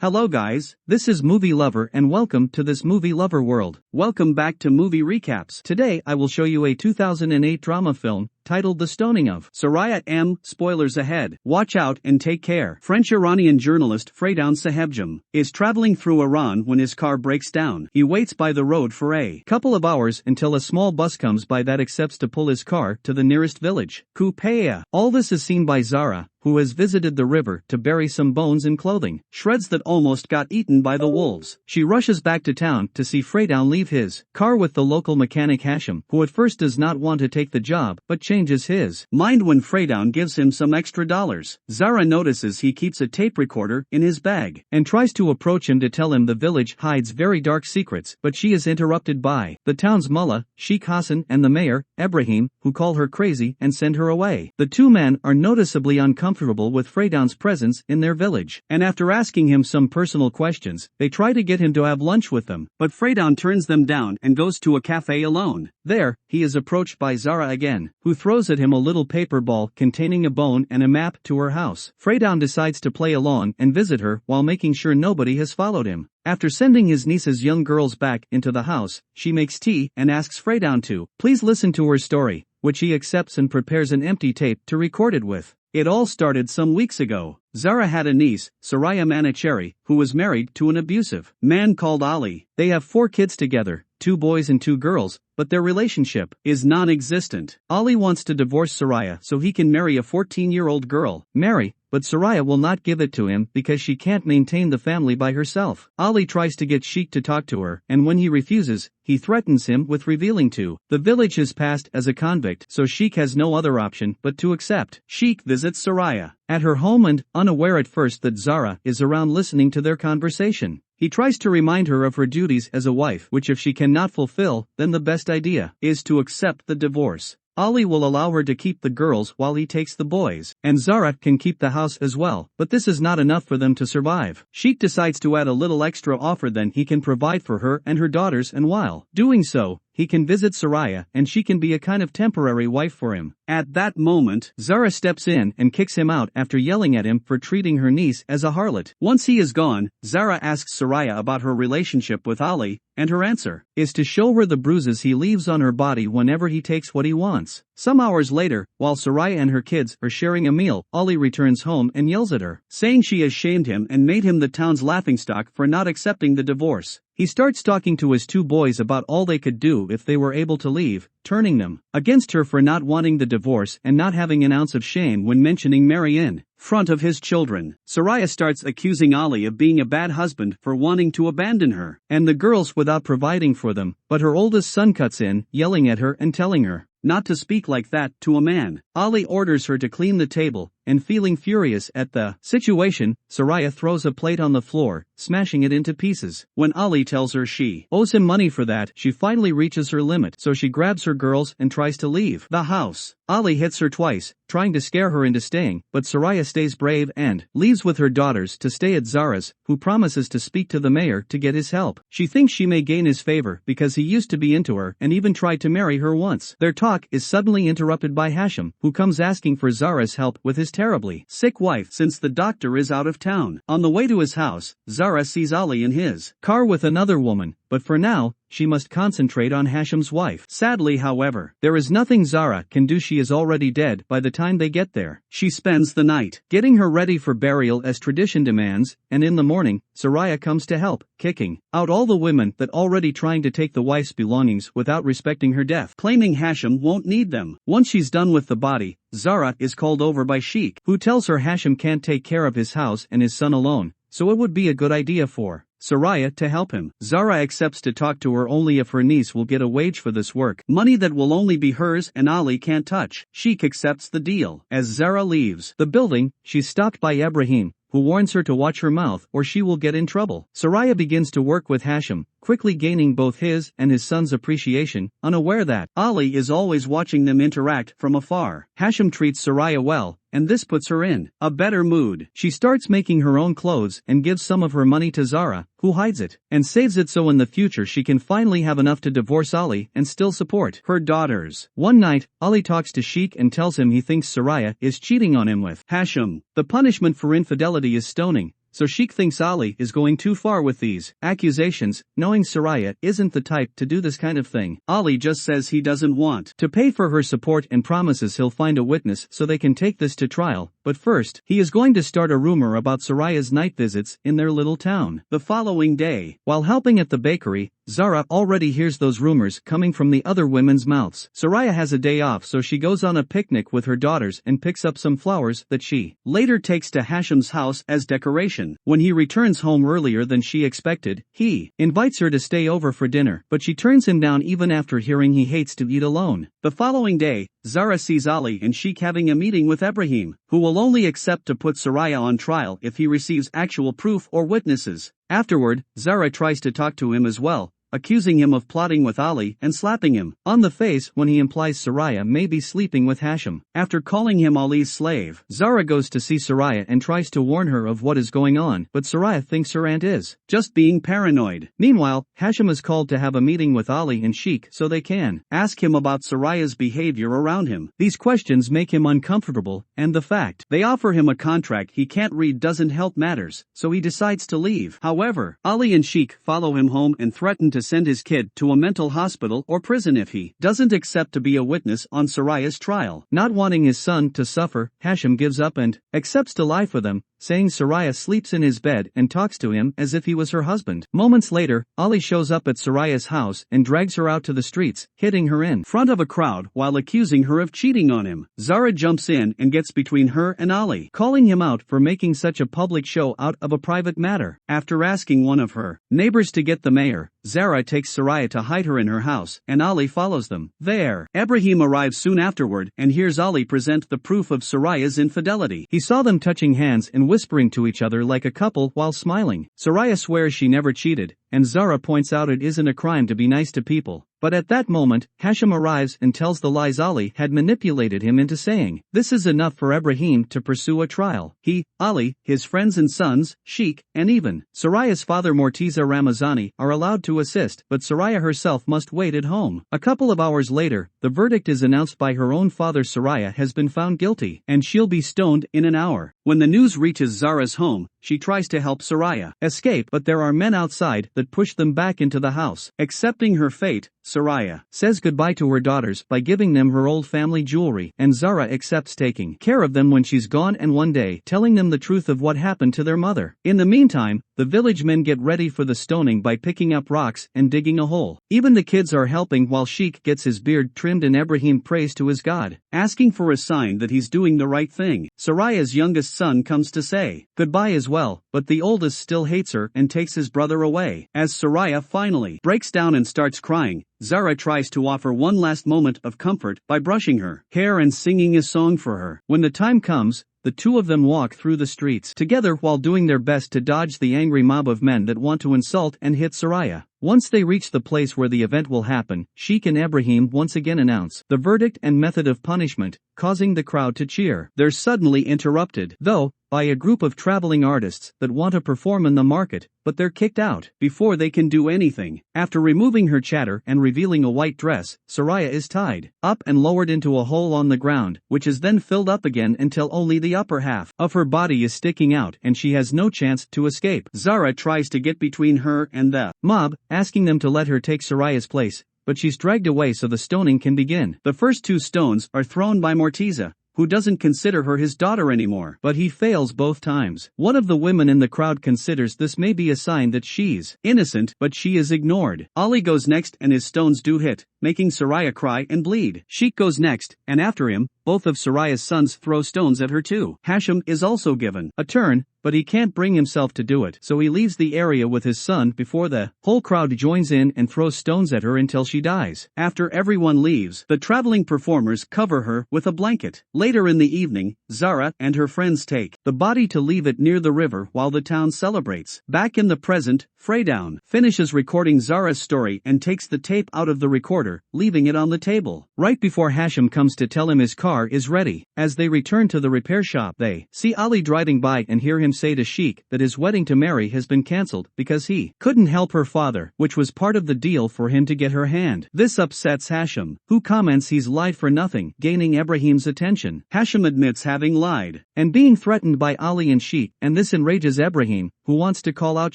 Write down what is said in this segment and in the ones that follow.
Hello guys, this is Movie Lover and welcome to this Movie Lover world. Welcome back to Movie Recaps. Today I will show you a 2008 drama film titled The Stoning of Soraya M. Spoilers ahead. Watch out and take care. French-Iranian journalist Freydoun Sahebjam is traveling through Iran when his car breaks down. He waits by the road for a couple of hours until a small bus comes by that accepts to pull his car to the nearest village, Kupaya. All this is seen by Zara, who has visited the river to bury some bones and clothing, shreds that almost got eaten by the wolves. She rushes back to town to see Freydoun leave his car with the local mechanic Hashim, who at first does not want to take the job but changes his mind when Freydoun gives him some extra dollars. Zara notices he keeps a tape recorder in his bag and tries to approach him to tell him the village hides very dark secrets, but she is interrupted by the town's mullah, Sheikh Hassan, and the mayor, Ebrahim, who call her crazy and send her away. The two men are noticeably uncomfortable with Freydoun's presence in their village, and after asking him some personal questions, they try to get him to have lunch with them, but Freydoun turns them down and goes to a cafe alone. There, he is approached by Zara again, who throws at him a little paper ball containing a bone and a map to her house. Freydoun decides to play along and visit her while making sure nobody has followed him. After sending his niece's young girls back into the house, she makes tea and asks Freydoun to please listen to her story, which he accepts and prepares an empty tape to record it with. It all started some weeks ago. Zara had a niece, Soraya Manicheri, who was married to an abusive man called Ali. They have 4 kids together, 2 boys and 2 girls, but their relationship is non-existent. Ali wants to divorce Soraya so he can marry a 14-year-old girl, Mary, but Soraya will not give it to him because she can't maintain the family by herself. Ali tries to get Sheikh to talk to her, and when he refuses, he threatens him with revealing to the village his past as a convict, so Sheikh has no other option but to accept. Sheikh visits Soraya at her home and, unaware at first that Zara is around listening to their conversation, he tries to remind her of her duties as a wife, which if she cannot fulfill, then the best idea is to accept the divorce. Ali will allow her to keep the girls while he takes the boys, and Zara can keep the house as well, but this is not enough for them to survive. Sheikh decides to add a little extra offer than he can provide for her and her daughters, and while doing so, he can visit Soraya and she can be a kind of temporary wife for him. At that moment, Zara steps in and kicks him out after yelling at him for treating her niece as a harlot. Once he is gone, Zara asks Soraya about her relationship with Ali, and her answer is to show her the bruises he leaves on her body whenever he takes what he wants. Some hours later, while Soraya and her kids are sharing a meal, Ali returns home and yells at her, saying she has shamed him and made him the town's laughingstock for not accepting the divorce. He starts talking to his 2 boys about all they could do if they were able to leave, turning them against her for not wanting the divorce and not having an ounce of shame when mentioning Mary in front of his children. Soraya starts accusing Ali of being a bad husband for wanting to abandon her and the girls without providing for them, but her oldest son cuts in, yelling at her and telling her not to speak like that to a man. Ali orders her to clean the table, and feeling furious at the situation, Soraya throws a plate on the floor, smashing it into pieces. When Ali tells her she owes him money for that, she finally reaches her limit, so she grabs her girls and tries to leave the house. Ali hits her twice, trying to scare her into staying, but Soraya stays brave and leaves with her daughters to stay at Zara's, who promises to speak to the mayor to get his help. She thinks she may gain his favor because he used to be into her and even tried to marry her once. Their talk is suddenly interrupted by Hashim, who comes asking for Zara's help with his terribly sick wife since the doctor is out of town. On the way to his house, Zara sees Ali in his car with another woman, but for now, she must concentrate on Hashim's wife. Sadly, however, there is nothing Zara can do. She is already dead by the time they get there. She spends the night getting her ready for burial as tradition demands, and in the morning, Soraya comes to help, kicking out all the women that already trying to take the wife's belongings without respecting her death, claiming Hashim won't need them. Once she's done with the body, Zara is called over by Sheikh, who tells her Hashim can't take care of his house and his son alone, so it would be a good idea for Soraya to help him. Zara accepts to talk to her only if her niece will get a wage for this work, money that will only be hers and Ali can't touch. Sheikh accepts the deal. As Zara leaves the building, she's stopped by Ebrahim, who warns her to watch her mouth or she will get in trouble. Soraya begins to work with Hashim, quickly gaining both his and his son's appreciation, unaware that Ali is always watching them interact from afar. Hashim treats Soraya well, and this puts her in a better mood. She starts making her own clothes and gives some of her money to Zara, who hides it and saves it so in the future she can finally have enough to divorce Ali and still support her daughters. One night, Ali talks to Sheikh and tells him he thinks Soraya is cheating on him with Hashim. The punishment for infidelity is stoning, so Sheikh thinks Ali is going too far with these accusations, knowing Soraya isn't the type to do this kind of thing. Ali just says he doesn't want to pay for her support and promises he'll find a witness so they can take this to trial, but first, he is going to start a rumor about Soraya's night visits in their little town. The following day, while helping at the bakery, Zara already hears those rumors coming from the other women's mouths. Soraya has a day off, so she goes on a picnic with her daughters and picks up some flowers that she later takes to Hashem's house as decoration. When he returns home earlier than she expected, he invites her to stay over for dinner, but she turns him down even after hearing he hates to eat alone. The following day, Zara sees Ali and Sheikh having a meeting with Ibrahim, who will only accept to put Soraya on trial if he receives actual proof or witnesses. Afterward, Zara tries to talk to him as well, accusing him of plotting with Ali and slapping him on the face when he implies Soraya may be sleeping with Hashem. After calling him Ali's slave, Zara goes to see Soraya and tries to warn her of what is going on, but Soraya thinks her aunt is just being paranoid. Meanwhile, Hashem is called to have a meeting with Ali and Sheikh so they can ask him about Soraya's behavior around him. These questions make him uncomfortable, and the fact they offer him a contract he can't read doesn't help matters, so he decides to leave. However, Ali and Sheikh follow him home and threaten to send his kid to a mental hospital or prison if he doesn't accept to be a witness on Soraya's trial. Not wanting his son to suffer, Hashem gives up and accepts to lie for them, saying Soraya sleeps in his bed and talks to him as if he was her husband. Moments later, Ali shows up at Soraya's house and drags her out to the streets, hitting her in front of a crowd while accusing her of cheating on him. Zara jumps in and gets between her and Ali, calling him out for making such a public show out of a private matter. After asking one of her neighbors to get the mayor, Zara takes Soraya to hide her in her house, and Ali follows them. There, Ibrahim arrives soon afterward and hears Ali present the proof of Soraya's infidelity. He saw them touching hands and whispering to each other like a couple while smiling. Soraya swears she never cheated, and Zara points out it isn't a crime to be nice to people. But at that moment, Hashem arrives and tells the lies Ali had manipulated him into saying. This is enough for Ibrahim to pursue a trial. He, Ali, his friends and sons, Sheikh, and even Soraya's father Morteza Ramazani are allowed to assist, but Soraya herself must wait at home. A couple of hours later, the verdict is announced by her own father. Soraya has been found guilty, and she'll be stoned in an hour. When the news reaches Zara's home, she tries to help Soraya escape, but there are men outside that push them back into the house. Accepting her fate, Soraya says goodbye to her daughters by giving them her old family jewelry, and Zara accepts taking care of them when she's gone and one day telling them the truth of what happened to their mother. In the meantime, the village men get ready for the stoning by picking up rocks and digging a hole. Even the kids are helping while Sheikh gets his beard trimmed and Ibrahim prays to his God, asking for a sign that he's doing the right thing. Soraya's youngest son comes to say goodbye as well, but the oldest still hates her and takes his brother away. As Soraya finally breaks down and starts crying, Zara tries to offer one last moment of comfort by brushing her hair and singing a song for her. When the time comes, the two of them walk through the streets together while doing their best to dodge the angry mob of men that want to insult and hit Soraya. Once they reach the place where the event will happen, Sheikh and Ibrahim once again announce the verdict and method of punishment, causing the crowd to cheer. They're suddenly interrupted, though, by a group of traveling artists that want to perform in the market, but they're kicked out before they can do anything. After removing her chatter and revealing a white dress, Soraya is tied up and lowered into a hole on the ground, which is then filled up again until only the upper half of her body is sticking out and she has no chance to escape. Zara tries to get between her and the mob, asking them to let her take Soraya's place, but she's dragged away so the stoning can begin. The first two stones are thrown by Morteza, who doesn't consider her his daughter anymore, but he fails both times. One of the women in the crowd considers this may be a sign that she's innocent, but she is ignored. Ali goes next and his stones do hit, making Soraya cry and bleed. Sheikh goes next, and after him, both of Soraya's sons throw stones at her too. Hashem is also given a turn, but he can't bring himself to do it, so he leaves the area with his son before the whole crowd joins in and throws stones at her until she dies. After everyone leaves, the traveling performers cover her with a blanket. Later in the evening, Zara and her friends take the body to leave it near the river while the town celebrates. Back in the present, Freydown finishes recording Zara's story and takes the tape out of the recorder, leaving it on the table. Right before Hashem comes to tell him his car is ready. As they return to the repair shop, they see Ali driving by and hear him him say to Sheik that his wedding to Mary has been cancelled because he couldn't help her father, which was part of the deal for him to get her hand. This upsets Hashim, who comments he's lied for nothing, gaining Ibrahim's attention. Hashim admits having lied and being threatened by Ali and Sheik, and this enrages Ibrahim, who wants to call out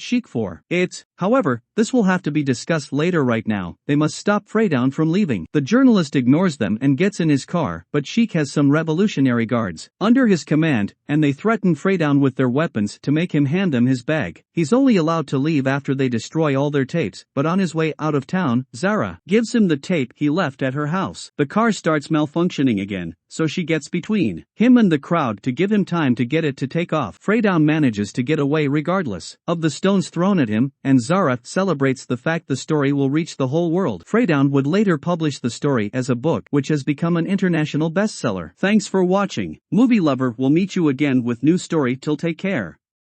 Sheik for it. However, this will have to be discussed later. Right now, they must stop Freydown from leaving. The journalist ignores them and gets in his car, but Sheik has some revolutionary guards under his command, and they threaten Freydown with their weapons to make him hand them his bag. He's only allowed to leave after they destroy all their tapes, but on his way out of town, Zara gives him the tape he left at her house. The car starts malfunctioning again, so she gets between him and the crowd to give him time to get it to take off. Freydown manages to get away regardless of the stones thrown at him, and Zara celebrates the fact the story will reach the whole world. Freydown would later publish the story as a book, which has become an international bestseller. Thanks for watching. Movie Lover will meet you again with new story. Till take care.